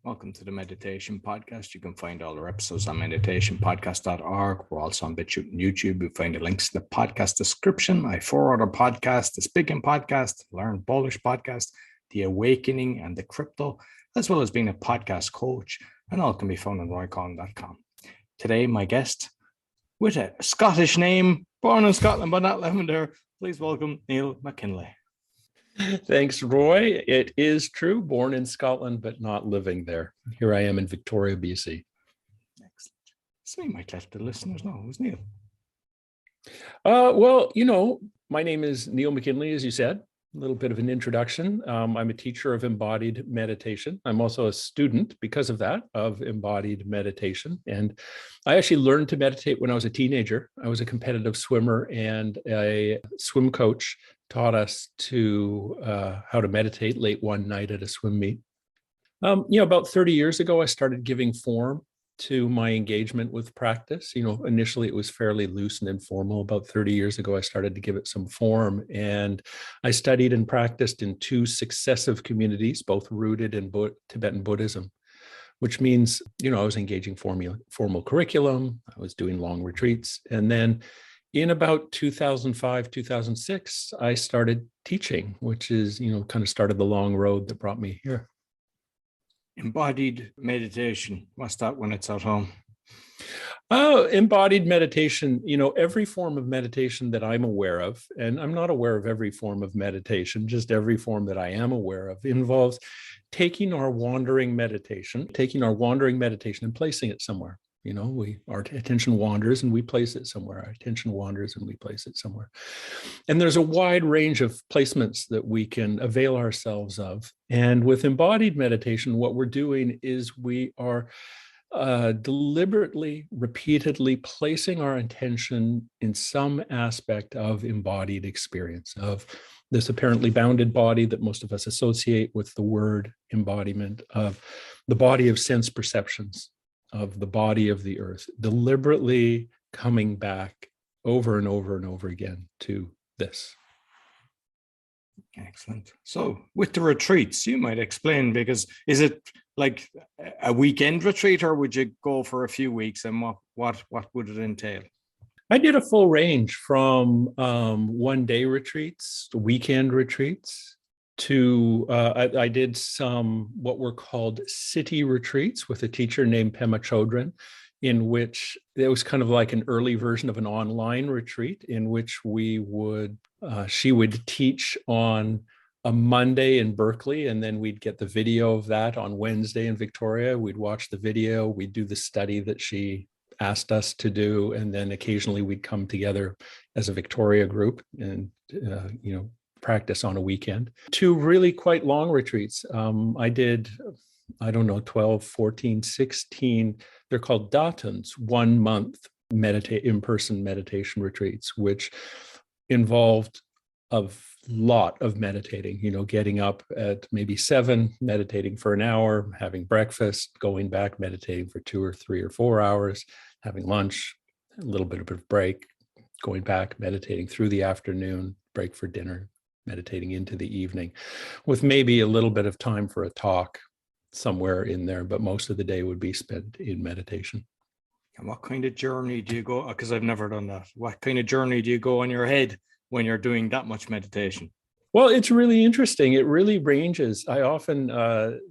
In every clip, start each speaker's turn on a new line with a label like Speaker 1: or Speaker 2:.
Speaker 1: Welcome to the Meditation Podcast. You can find all our episodes on meditationpodcast.org. We're also on BitChute and YouTube. You'll find the links in the podcast description. My 4 other podcasts, the Speaking Podcast, Learn Polish Podcast, The Awakening, and The Crypto, as well as being a podcast coach, and all can be found on roycon.com. Today, my guest, with a Scottish name, born in Scotland but not living there, please welcome Neil McKinlay.
Speaker 2: Thanks, Roy. It is true, born in Scotland, but not living there. Here I am in Victoria, BC.
Speaker 1: Excellent. So you might let the listeners know who's Neil.
Speaker 2: My name is Neil McKinlay, as you said. A little bit of an introduction. I'm a teacher of embodied meditation. I'm also a student, because of that, of embodied meditation. And I actually learned to meditate when I was a teenager. I was a competitive swimmer, and a swim coach taught us how to meditate late one night at a swim meet. About 30 years ago, I started giving form to my engagement with practice. Initially it was fairly loose and informal. About 30 years ago, I started to give it some form, and I studied and practiced in 2 successive communities, both rooted in Tibetan Buddhism, which means, I was engaging formal curriculum. I was doing long retreats. And then in about 2005, 2006, I started teaching, which is, kind of started the long road that brought me here.
Speaker 1: Embodied meditation. What's that when it's at home?
Speaker 2: Oh, embodied meditation, every form of meditation that I'm aware of, and I'm not aware of every form of meditation, just every form that I am aware of, involves taking our wandering meditation and placing it somewhere. Our attention wanders and we place it somewhere. Our attention wanders and we place it somewhere. And there's a wide range of placements that we can avail ourselves of. And with embodied meditation, what we're doing is we are deliberately, repeatedly placing our attention in some aspect of embodied experience, of this apparently bounded body that most of us associate with the word embodiment, of the body of sense perceptions, of the body of the earth, deliberately coming back over and over and over again to this.
Speaker 1: Excellent. So with the retreats, you might explain, because is it like a weekend retreat, or would you go for a few weeks, and what would it entail?
Speaker 2: I did a full range from one-day retreats, weekend retreats, to I did some what were called city retreats with a teacher named Pema Chodron, in which it was kind of like an early version of an online retreat, in which she would teach on a Monday in Berkeley, and then we'd get the video of that on Wednesday in Victoria. We'd watch the video, we'd do the study that she asked us to do, and then occasionally we'd come together as a Victoria group and practice on a weekend. 2 really quite long retreats. I did, 12, 14, 16, they're called datans, 1 month in-person meditation retreats, which involved a lot of meditating, getting up at maybe 7, meditating for an hour, having breakfast, going back, meditating for 2 or 3 or 4 hours, having lunch, a little bit of a break, going back, meditating through the afternoon, break for dinner, meditating into the evening, with maybe a little bit of time for a talk somewhere in there, but most of the day would be spent in meditation.
Speaker 1: And what kind of journey do you go? Because I've never done that. What kind of journey do you go in your head when you're doing that much meditation?
Speaker 2: Well, it's really interesting. It really ranges. I often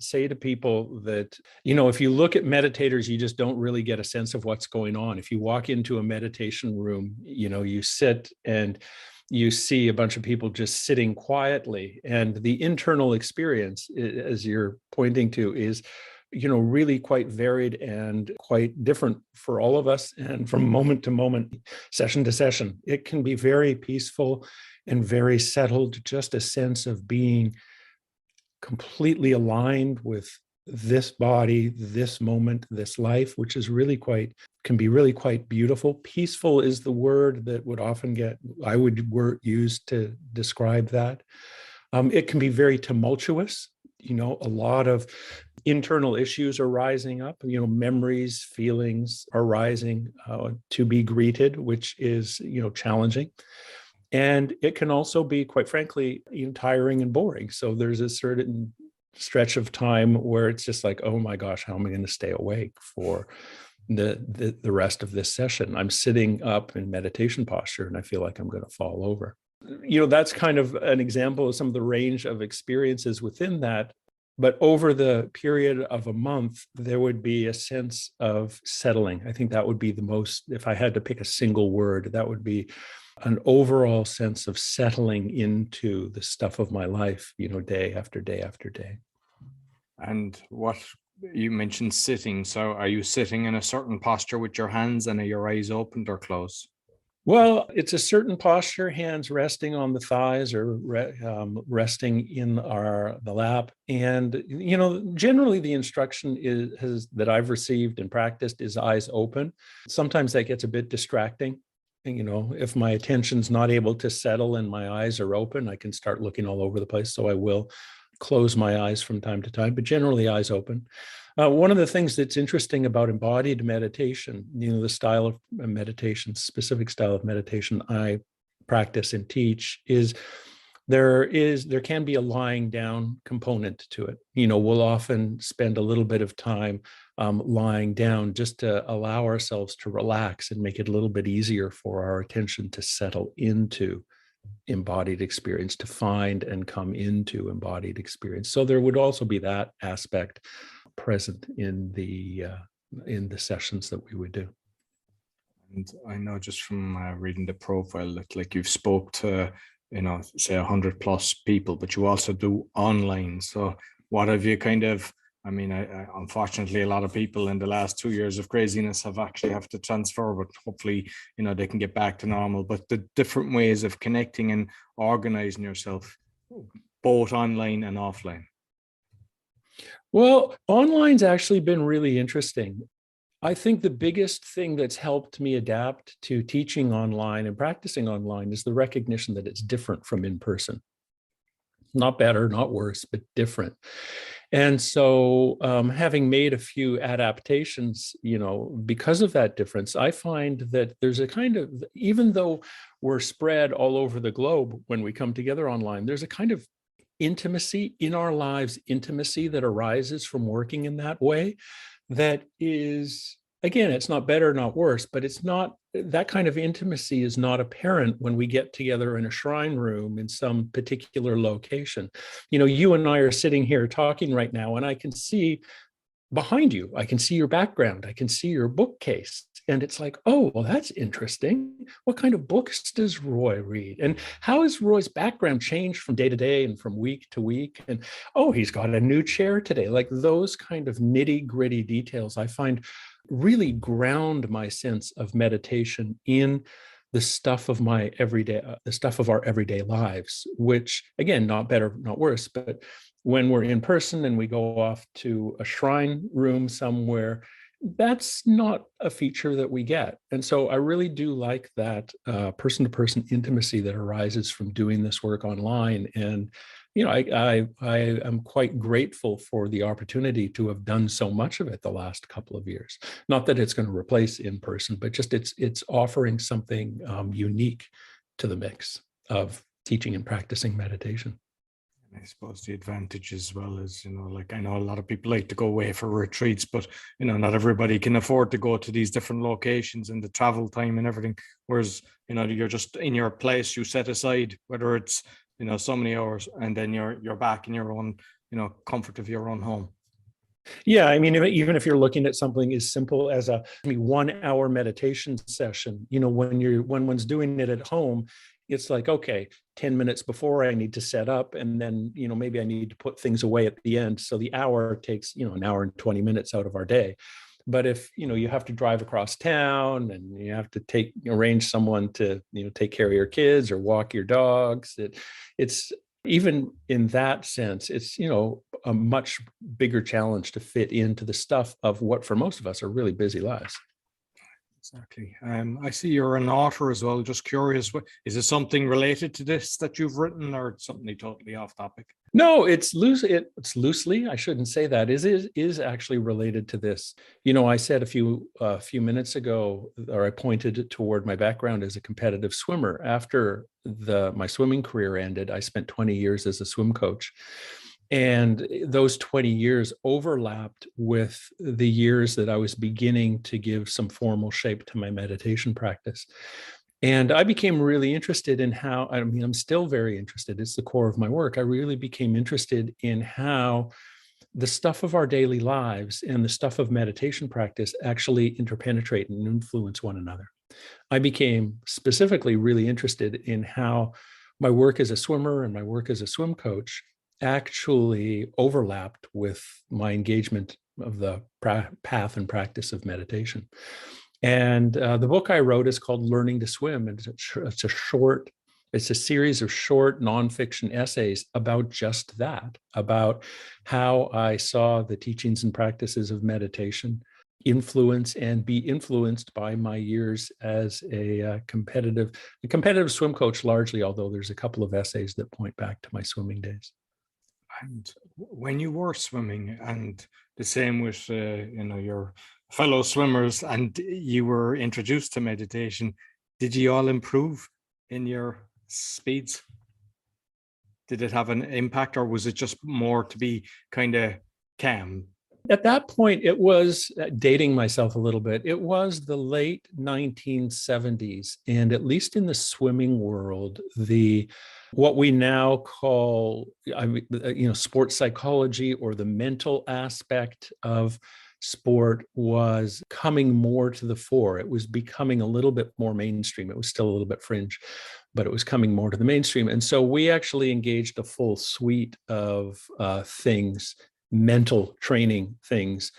Speaker 2: say to people that, if you look at meditators, you just don't really get a sense of what's going on. If you walk into a meditation room, you sit and you see a bunch of people just sitting quietly, and the internal experience, as you're pointing to, is really quite varied and quite different for all of us, and from moment to moment, session to session. It can be very peaceful and very settled, just a sense of being completely aligned with this body, this moment, this life, which is can be really quite beautiful. Peaceful is the word that I would use to describe that. It can be very tumultuous. A lot of internal issues are rising up, memories, feelings are rising to be greeted, which is, challenging. And it can also be, quite frankly, tiring and boring. So there's a certain stretch of time where it's just like, oh my gosh, how am I going to stay awake for the rest of this session? I'm sitting up in meditation posture and I feel like I'm going to fall over. That's kind of an example of some of the range of experiences within that. But over the period of a month, there would be a sense of settling. I think that would be the most, if I had to pick a single word, that would be an overall sense of settling into the stuff of my life, day after day after day.
Speaker 1: And what you mentioned sitting. So are you sitting in a certain posture with your hands, and are your eyes opened or closed?
Speaker 2: Well, it's a certain posture, hands resting on the thighs or resting in the lap. And, generally the instruction that I've received and practiced is eyes open. Sometimes that gets a bit distracting. And, if my attention's not able to settle and my eyes are open, I can start looking all over the place. So I will close my eyes from time to time, but generally eyes open. One of the things that's interesting about embodied meditation, the style of meditation, specific style of meditation I practice and teach, is there can be a lying down component to it. We'll often spend a little bit of time lying down just to allow ourselves to relax and make it a little bit easier for our attention to settle into embodied experience, to find and come into embodied experience. So there would also be that aspect present in the sessions that we would do.
Speaker 1: And I know just from reading the profile that like you've spoke to, say 100 plus people, but you also do online. So what have you I unfortunately, a lot of people in the last 2 years of craziness have to transfer, but hopefully, they can get back to normal. But the different ways of connecting and organizing yourself, both online and offline.
Speaker 2: Well, online's actually been really interesting. I think the biggest thing that's helped me adapt to teaching online and practicing online is the recognition that it's different from in person. Not better, not worse, but different. And so having made a few adaptations, because of that difference, I find that there's a kind of, even though we're spread all over the globe when we come together online, there's a kind of intimacy in our lives, intimacy that arises from working in that way. That is, again, it's not better, not worse, but it's not, that kind of intimacy is not apparent when we get together in a shrine room in some particular location. You and I are sitting here talking right now, and I can see behind you, I can see your background, I can see your bookcase. And it's like, oh, well, that's interesting. What kind of books does Roy read? And how has Roy's background changed from day to day and from week to week? And, oh, he's got a new chair today. Like those kind of nitty gritty details, I find really ground my sense of meditation in the stuff of my everyday, the stuff of our everyday lives, which again, not better, not worse, but when we're in person and we go off to a shrine room somewhere, that's not a feature that we get. And so I really do like that person-to-person intimacy that arises from doing this work online. And, I am quite grateful for the opportunity to have done so much of it the last couple of years. Not that it's going to replace in person, but just it's offering something unique to the mix of teaching and practicing meditation.
Speaker 1: I suppose the advantage as well is, I know a lot of people like to go away for retreats, but, not everybody can afford to go to these different locations and the travel time and everything. Whereas, you're just in your place, you set aside, whether it's, so many hours, and then you're back in your own, comfort of your own home.
Speaker 2: Yeah, I mean, even if you're looking at something as simple as a 1 hour meditation session, when one's doing it at home, it's like, okay, 10 minutes before I need to set up, and then, maybe I need to put things away at the end. So the hour takes, an hour and 20 minutes out of our day. But if, you have to drive across town and you have to arrange someone to, take care of your kids or walk your dogs, it's even in that sense, it's, a much bigger challenge to fit into the stuff of what for most of us are really busy lives.
Speaker 1: Exactly. I see you're an author as well. Just curious, is it something related to this that you've written, or something totally off topic?
Speaker 2: No, it's loose. It's loosely. I shouldn't say that. Is actually related to this. I said a few minutes ago, or I pointed toward my background as a competitive swimmer. After my swimming career ended, I spent 20 years as a swim coach. And those 20 years overlapped with the years that I was beginning to give some formal shape to my meditation practice. And I became really interested in how, I mean, I'm still very interested. It's the core of my work. I really became interested in how the stuff of our daily lives and the stuff of meditation practice actually interpenetrate and influence one another. I became specifically really interested in how my work as a swimmer and my work as a swim coach actually overlapped with my engagement of the path and practice of meditation. And the book I wrote is called Learning to Swim. And it's a series of short nonfiction essays about just that, about how I saw the teachings and practices of meditation influence and be influenced by my years as a competitive swim coach largely, although there's a couple of essays that point back to my swimming days.
Speaker 1: And when you were swimming, and the same with your fellow swimmers, and you were introduced to meditation, did you all improve in your speeds? Did it have an impact, or was it just more to be kind of calm?
Speaker 2: At that point, it was, dating myself a little bit, it was the late 1970s. And at least in the swimming world, what we now call, sports psychology, or the mental aspect of sport, was coming more to the fore. It was becoming a little bit more mainstream. It was still a little bit fringe, but it was coming more to the mainstream. And so we actually engaged a full suite of things, mental training things,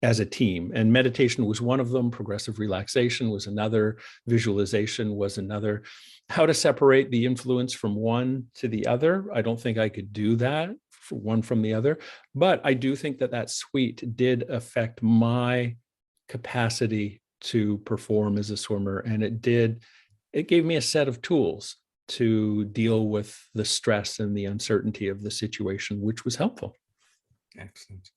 Speaker 2: as a team. And meditation was one of them. Progressive relaxation was another. Visualization was another. How to separate the influence from one to the other, I don't think I could do that, one from the other. But I do think that suite did affect my capacity to perform as a swimmer. And it gave me a set of tools to deal with the stress and the uncertainty of the situation, which was helpful.
Speaker 1: Excellent.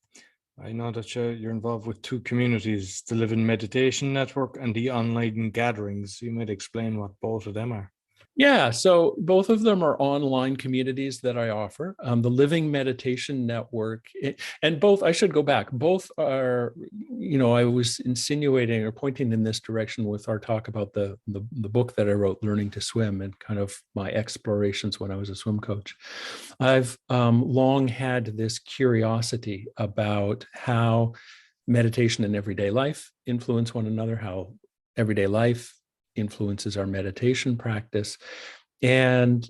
Speaker 1: I know that you're involved with two communities, the Living Meditation Network and the online gatherings. You might explain what both of them are.
Speaker 2: Yeah, so both of them are online communities that I offer. The Living Meditation Network, and both, I should go back, both are, I was insinuating or pointing in this direction with our talk about the book that I wrote, Learning to Swim, and kind of my explorations when I was a swim coach. I've long had this curiosity about how meditation and everyday life influence one another, how everyday life influences our meditation practice. And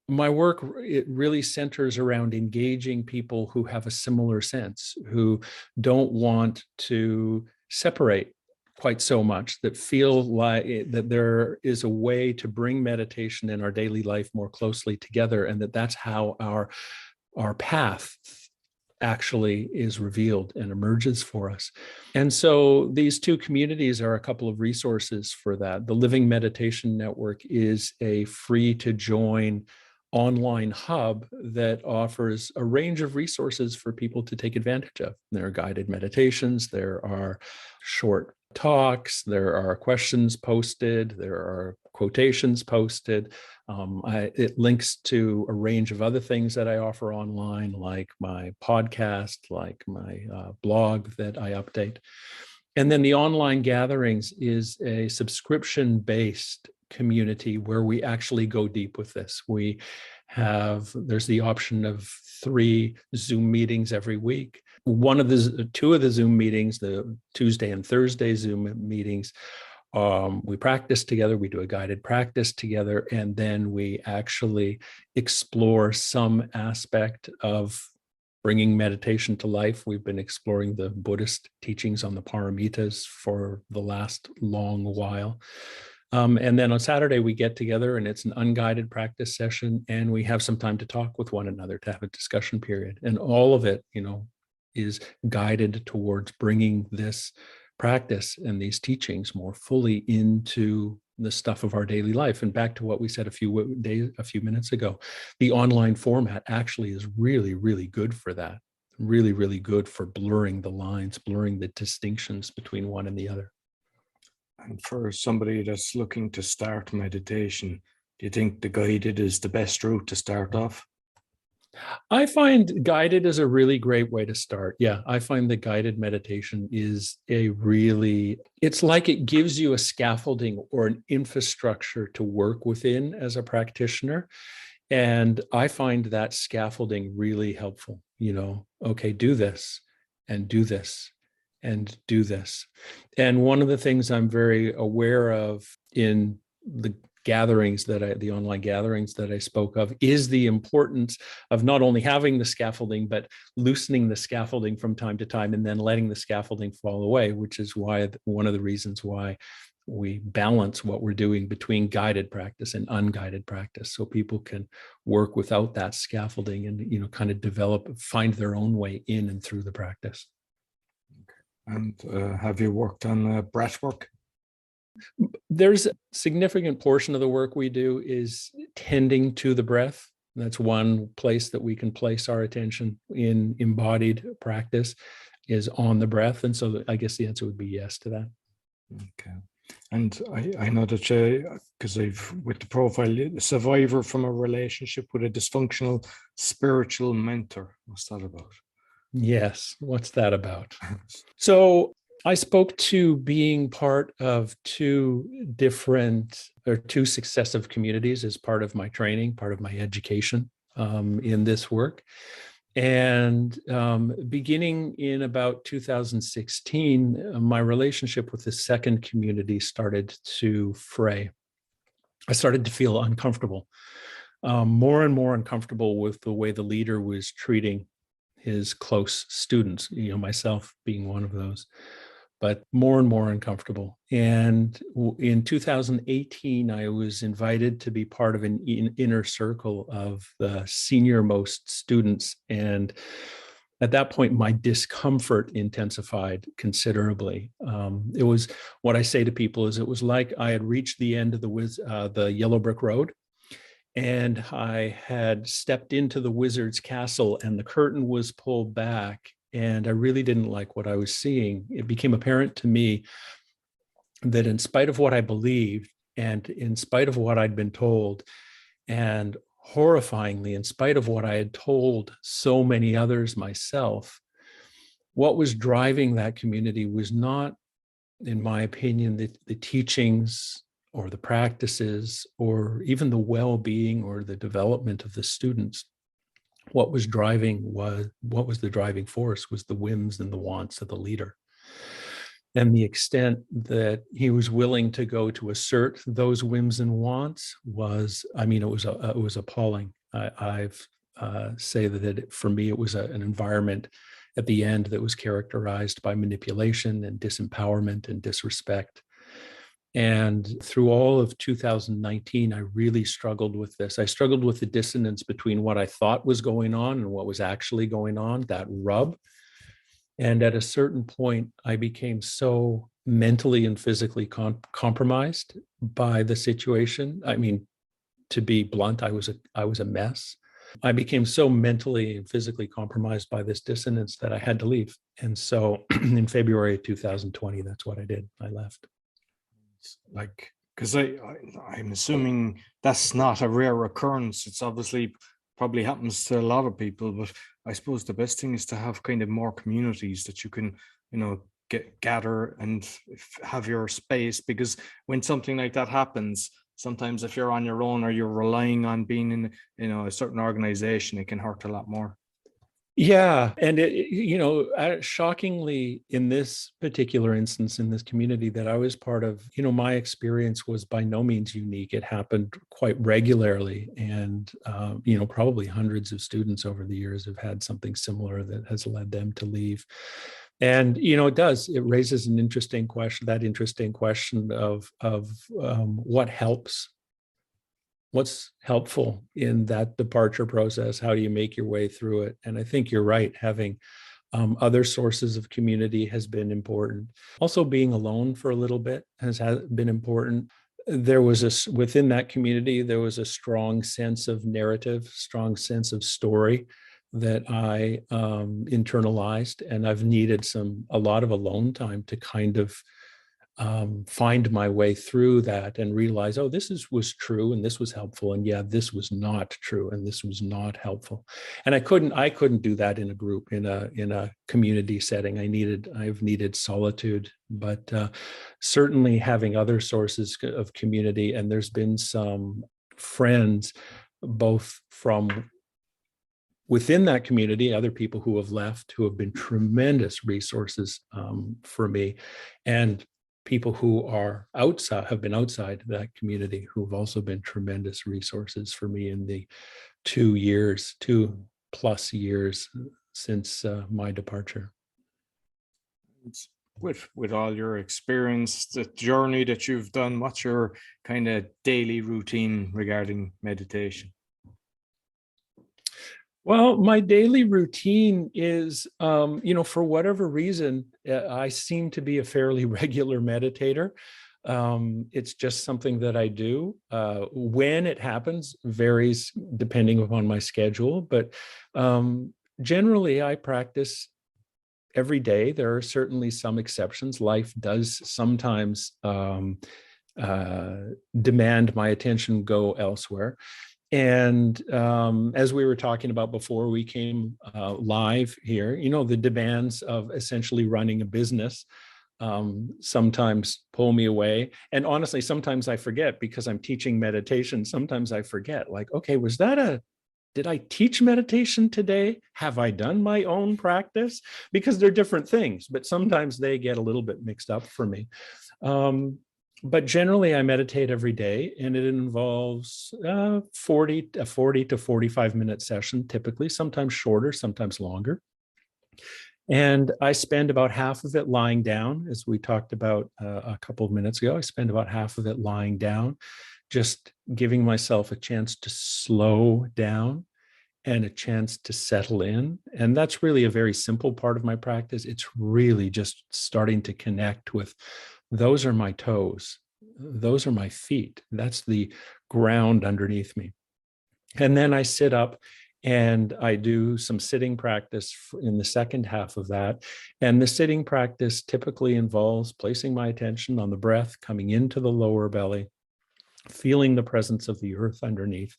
Speaker 2: my work, it really centers around engaging people who have a similar sense, who don't want to separate quite so much, that feel like that there is a way to bring meditation in our daily life more closely together, and that's how our path actually is revealed and emerges for us. And so these two communities are a couple of resources for that. The Living Meditation Network is a free to join online hub that offers a range of resources for people to take advantage of. There are guided meditations, there are short talks, there are questions posted, there are quotations posted. It links to a range of other things that I offer online, like my podcast, like my blog that I update. And then the online gatherings is a subscription-based community where we actually go deep with this. There's the option of 3 Zoom meetings every week. Two of the Zoom meetings, the Tuesday and Thursday Zoom meetings, we practice together, we do a guided practice together, and then we actually explore some aspect of bringing meditation to life. We've been exploring the Buddhist teachings on the paramitas for the last long while. And then on Saturday, we get together and it's an unguided practice session, and we have some time to talk with one another, to have a discussion period. And all of it, is guided towards bringing this practice and these teachings more fully into the stuff of our daily life. And back to what we said a few minutes ago, the online format actually is really, really good for that. Really, really good for blurring the lines, blurring the distinctions between one and the other.
Speaker 1: And for somebody that's looking to start meditation, do you think the guided is the best route to start off?
Speaker 2: I find guided is a really great way to start. Yeah, I find the guided meditation is it's like it gives you a scaffolding or an infrastructure to work within as a practitioner. And I find that scaffolding really helpful. Okay, do this and do this and do this. And one of the things I'm very aware of in the the online gatherings that I spoke of, is the importance of not only having the scaffolding, but loosening the scaffolding from time to time and then letting the scaffolding fall away, which is one of the reasons why we balance what we're doing between guided practice and unguided practice, so people can work without that scaffolding and kind of find their own way in and through the practice.
Speaker 1: And have you worked on breath work?
Speaker 2: There's a significant portion of the work we do is tending to the breath. That's one place that we can place our attention in embodied practice, is on the breath. And so I guess the answer would be yes to that.
Speaker 1: Okay. And I know that because I've, with the profile, a survivor from a relationship with a dysfunctional spiritual mentor. What's that about?
Speaker 2: Yes. What's that about? So I spoke to being part of two successive communities as part of my training, part of my education in this work. And beginning in about 2016, my relationship with the second community started to fray. I started to feel uncomfortable, more and more uncomfortable with the way the leader was treating his close students, myself being one of those, but more and more uncomfortable. And in 2018, I was invited to be part of an inner circle of the senior most students. And at that point, my discomfort intensified considerably. It was, what I say to people is, it was like I had reached the end of the yellow brick road, and I had stepped into the wizard's castle and the curtain was pulled back, and I really didn't like what I was seeing. It became apparent to me that in spite of what I believed, and in spite of what I'd been told, and horrifyingly, in spite of what I had told so many others myself, what was driving that community was not, in my opinion, the teachings or the practices or even the well-being or the development of the students. What was the driving force was the whims and the wants of the leader. And the extent that he was willing to go to assert those whims and wants was, it was appalling. I've say that for me, it was an environment at the end that was characterized by manipulation and disempowerment and disrespect. And through all of 2019, I really struggled with this. I struggled with the dissonance between what I thought was going on and what was actually going on, that rub. And at a certain point, I became so mentally and physically compromised by the situation. I mean, to be blunt, I was a mess. I became so mentally and physically compromised by this dissonance that I had to leave. And so in February of 2020, that's what I did. I left.
Speaker 1: Like, because I'm assuming that's not a rare occurrence. It's obviously probably happens to a lot of people, but I suppose the best thing is to have kind of more communities that you can, gather and have your space, because when something like that happens, sometimes if you're on your own or you're relying on being in, a certain organization, it can hurt a lot more.
Speaker 2: Yeah. And shockingly, in this particular instance, in this community that I was part of, my experience was by no means unique. It happened quite regularly. And, probably hundreds of students over the years have had something similar that has led them to leave. And, it raises an interesting question, of what helps. What's helpful in that departure process? How do you make your way through it? And I think you're right. Having other sources of community has been important. Also, being alone for a little bit has been important. Within that community, there was a strong sense of narrative, strong sense of story that I internalized, and I've needed a lot of alone time to kind of find my way through that and realize, oh, was true and this was helpful, and yeah, this was not true and this was not helpful. And I couldn't do that in a group, in a community setting. I've needed solitude, but certainly having other sources of community. And there's been some friends, both from within that community, other people who have left, who have been tremendous resources for me, and people who are outside, have been outside that community, who have also been tremendous resources for me in the 2+ years since my departure.
Speaker 1: With all your experience, the journey that you've done, what's your kind of daily routine regarding meditation?
Speaker 2: Well, my daily routine is, for whatever reason, I seem to be a fairly regular meditator. It's just something that I do. When it happens varies depending upon my schedule, but generally I practice every day. There are certainly some exceptions. Life does sometimes demand my attention go elsewhere. And as we were talking about before we came live here, the demands of essentially running a business sometimes pull me away. And honestly, sometimes I forget, because I'm teaching meditation. Sometimes I forget, like, okay, did I teach meditation today? Have I done my own practice? Because they're different things, but sometimes they get a little bit mixed up for me. But generally, I meditate every day, and it involves 40 to 45-minute session, typically, sometimes shorter, sometimes longer. And I spend about half of it lying down, as we talked about a couple of minutes ago. I spend about half of it lying down, just giving myself a chance to slow down and a chance to settle in. And that's really a very simple part of my practice. It's really just starting to connect with, those are my toes, those are my feet, that's the ground underneath me. And then I sit up and I do some sitting practice in the second half of that. And the sitting practice typically involves placing my attention on the breath coming into the lower belly, feeling the presence of the earth underneath,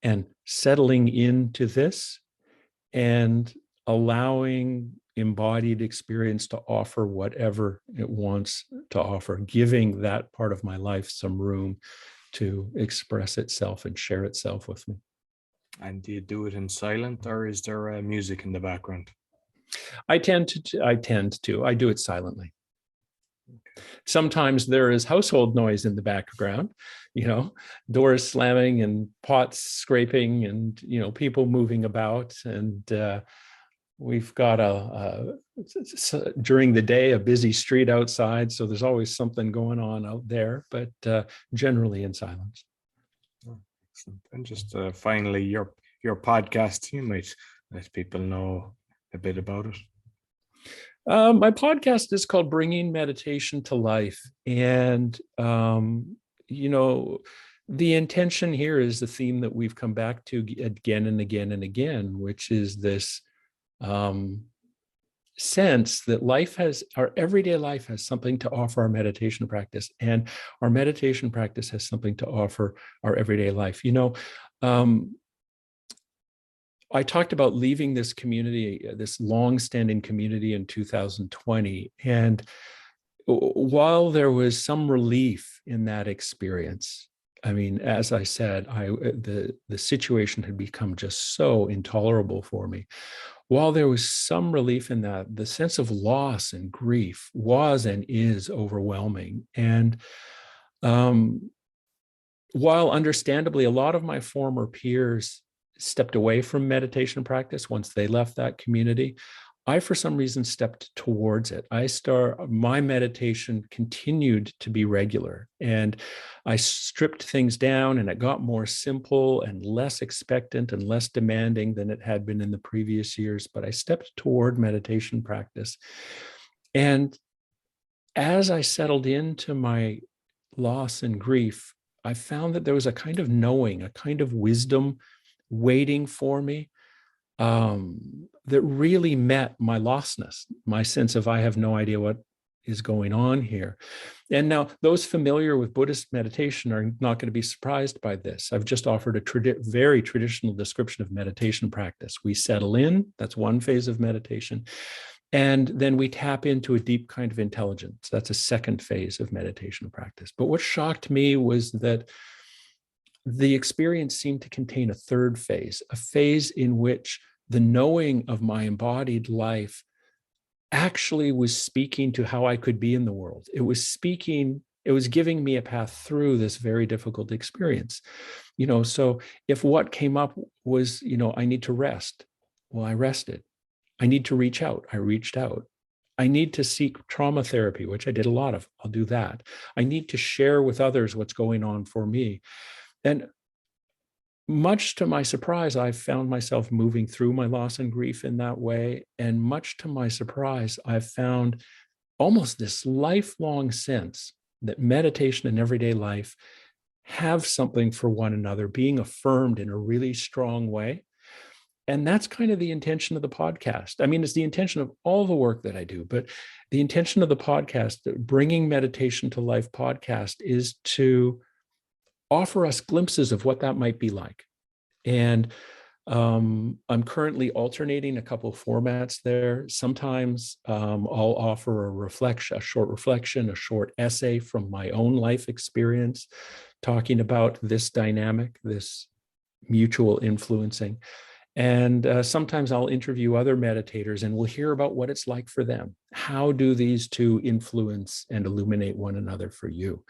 Speaker 2: and settling into this, and allowing embodied experience to offer whatever it wants to offer, giving that part of my life some room to express itself and share itself with me.
Speaker 1: And do you do it in silent, or is there music in the background?
Speaker 2: I tend to. I do it silently. Sometimes there is household noise in the background, doors slamming and pots scraping and, people moving about. And we've got during the day, a busy street outside. So there's always something going on out there, but generally in silence.
Speaker 1: Oh, excellent. And just finally, your podcast, you might let people know a bit about it.
Speaker 2: My podcast is called Bringing Meditation to Life. And, the intention here is the theme that we've come back to again and again and again, which is this sense that our everyday life has something to offer our meditation practice, and our meditation practice has something to offer our everyday life. I talked about leaving this community, this longstanding community, in 2020. And while there was some relief in that experience, I mean, as I said, the situation had become just so intolerable for me. While there was some relief in that, the sense of loss and grief was and is overwhelming. And while understandably a lot of my former peers stepped away from meditation practice once they left that community, I, for some reason, stepped towards it. My meditation continued to be regular, and I stripped things down, and it got more simple and less expectant and less demanding than it had been in the previous years. But I stepped toward meditation practice. And as I settled into my loss and grief, I found that there was a kind of knowing, a kind of wisdom waiting for me that really met my lostness, my sense of I have no idea what is going on here. And now those familiar with Buddhist meditation are not going to be surprised by this. I've just offered a very traditional description of meditation practice. We settle in, that's one phase of meditation. And then we tap into a deep kind of intelligence. That's a second phase of meditation practice. But what shocked me was that the experience seemed to contain a third phase, a phase in which the knowing of my embodied life actually was speaking to how I could be in the world. It was giving me a path through this very difficult experience. So if what came up was, I need to rest, well, I rested. I need to reach out, I reached out. I need to seek trauma therapy, which I did a lot of, I'll do that. I need to share with others what's going on for me. And much to my surprise, I found myself moving through my loss and grief in that way. And much to my surprise, I've found almost this lifelong sense that meditation and everyday life have something for one another, being affirmed in a really strong way. And that's kind of the intention of the podcast. I mean, it's the intention of all the work that I do, but the intention of the podcast, Bringing Meditation to Life podcast, is to offer us glimpses of what that might be like. And I'm currently alternating a couple of formats there. Sometimes I'll offer a short reflection, a short essay from my own life experience, talking about this dynamic, this mutual influencing. And sometimes I'll interview other meditators and we'll hear about what it's like for them. How do these two influence and illuminate one another for you?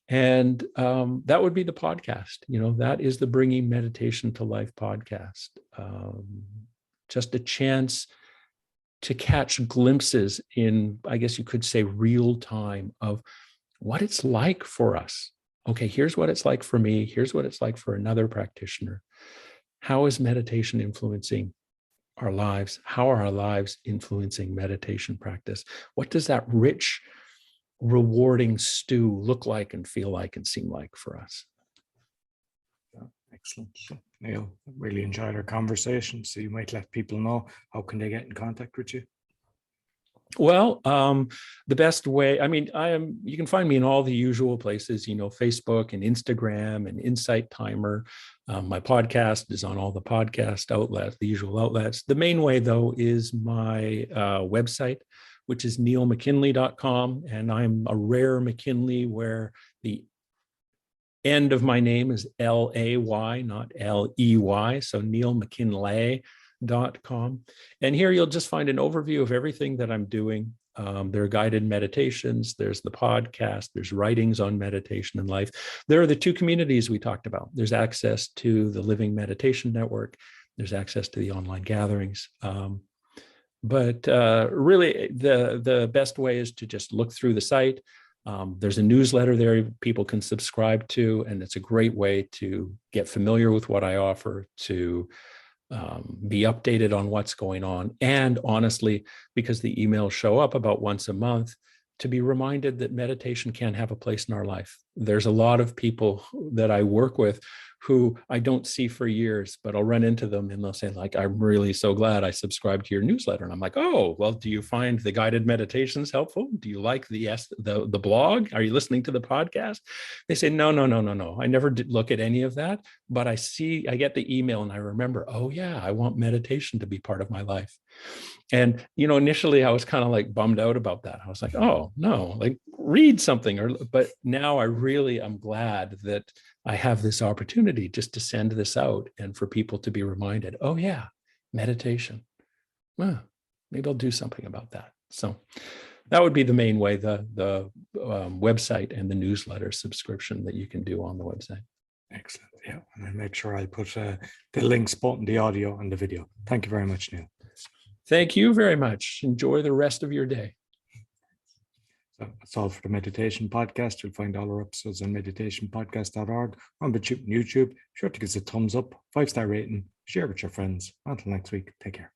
Speaker 2: And that would be the podcast. That is the Bringing Meditation to Life podcast. Just a chance to catch glimpses in, I guess you could say, real time of what it's like for us. Okay, here's what it's like for me. Here's what it's like for another practitioner. How is meditation influencing our lives? How are our lives influencing meditation practice? What does that rich, rewarding stew look like and feel like and seem like for us?
Speaker 1: Excellent. Neil, really enjoyed our conversation. So you might let people know, how can they get in contact with you?
Speaker 2: Well, the best way, you can find me in all the usual places, Facebook and Instagram and Insight Timer. My podcast is on all the podcast outlets, the usual outlets. The main way, though, is my website, which is neilmckinlay.com. And I'm a rare McKinlay where the end of my name is L-A-Y, not L-E-Y. So neilmckinlay.com. And here you'll just find an overview of everything that I'm doing. There are guided meditations, there's the podcast, there's writings on meditation and life. There are the two communities we talked about. There's access to the Living Meditation Network. There's access to the online gatherings. But really, the best way is to just look through the site. There's a newsletter there people can subscribe to, and it's a great way to get familiar with what I offer, to be updated on what's going on. And honestly, because the emails show up about once a month, to be reminded that meditation can have a place in our life. There's a lot of people that I work with who I don't see for years, but I'll run into them and they'll say, like, I'm really so glad I subscribed to your newsletter. And I'm like, oh, well, do you find the guided meditations helpful? Do you like the blog? Are you listening to the podcast? They say, no. I never did look at any of that, but I get the email and I remember, oh yeah, I want meditation to be part of my life. And, initially I was kind of like bummed out about that. I was like, oh no, like read something, but now I'm glad that I have this opportunity just to send this out and for people to be reminded, oh yeah, meditation. Well, maybe I'll do something about that. So that would be the main way, the website and the newsletter subscription that you can do on the website.
Speaker 1: Excellent. Yeah. And I'll make sure I'll put the links both in the audio and the video. Thank you very much, Neil.
Speaker 2: Thank you very much. Enjoy the rest of your day.
Speaker 1: So that's all for the Meditation Podcast. You'll find all our episodes on meditationpodcast.org, on YouTube. Be sure to give us a thumbs up, 5-star rating, share with your friends. Until next week, take care.